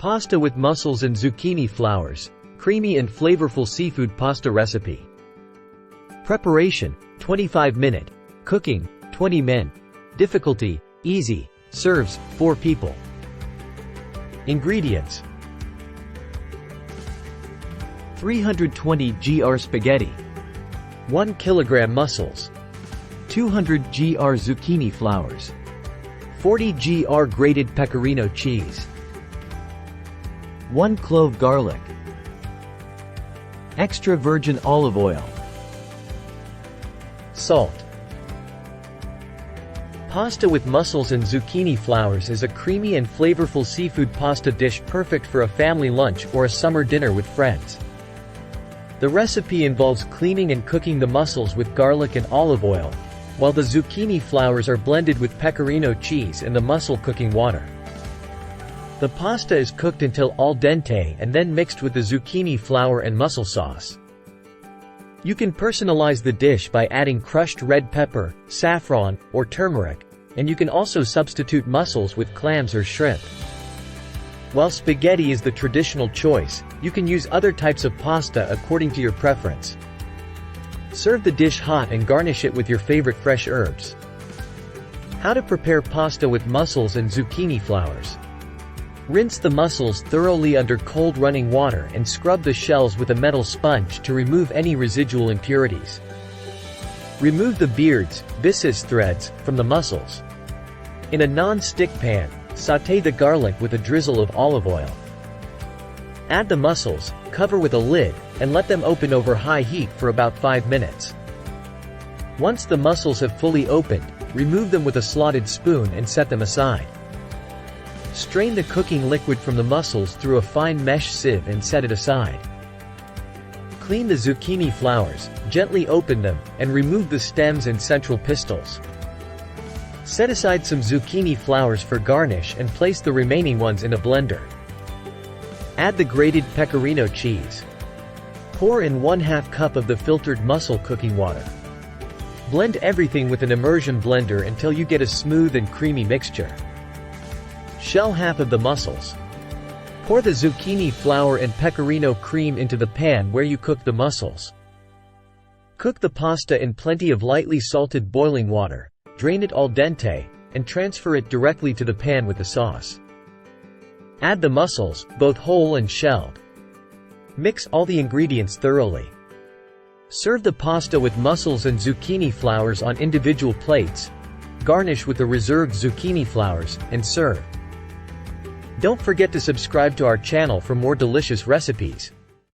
Pasta with mussels and zucchini flowers, creamy and flavorful seafood pasta recipe. Preparation, 25-minute. Cooking, 20 min. Difficulty, easy. Serves, 4 people. Ingredients: 320 gr spaghetti, 1 kilogram mussels, 200 gr zucchini flowers, 40 gr grated pecorino cheese, 1 clove garlic, extra virgin olive oil, salt. Pasta with mussels and zucchini flowers is a creamy and flavorful seafood pasta dish perfect for a family lunch or a summer dinner with friends. The recipe involves cleaning and cooking the mussels with garlic and olive oil, while the zucchini flowers are blended with pecorino cheese and the mussel cooking water. The pasta is cooked until al dente and then mixed with the zucchini flour and mussel sauce. You can personalize the dish by adding crushed red pepper, saffron, or turmeric, and you can also substitute mussels with clams or shrimp. While spaghetti is the traditional choice, you can use other types of pasta according to your preference. Serve the dish hot and garnish it with your favorite fresh herbs. How to prepare pasta with mussels and zucchini flowers. Rinse the mussels thoroughly under cold running water and scrub the shells with a metal sponge to remove any residual impurities. Remove the beards, byssus threads, from the mussels. In a non-stick pan, sauté the garlic with a drizzle of olive oil. Add the mussels, cover with a lid, and let them open over high heat for about 5 minutes. Once the mussels have fully opened, remove them with a slotted spoon and set them aside. Strain the cooking liquid from the mussels through a fine mesh sieve and set it aside. Clean the zucchini flowers, gently open them, and remove the stems and central pistils. Set aside some zucchini flowers for garnish and place the remaining ones in a blender. Add the grated pecorino cheese. Pour in 1/2 cup of the filtered mussel cooking water. Blend everything with an immersion blender until you get a smooth and creamy mixture. Shell half of the mussels. Pour the zucchini flour and pecorino cream into the pan where you cook the mussels. Cook the pasta in plenty of lightly salted boiling water, drain it al dente, and transfer it directly to the pan with the sauce. Add the mussels, both whole and shelled. Mix all the ingredients thoroughly. Serve the pasta with mussels and zucchini flowers on individual plates. Garnish with the reserved zucchini flowers, and serve. Don't forget to subscribe to our channel for more delicious recipes.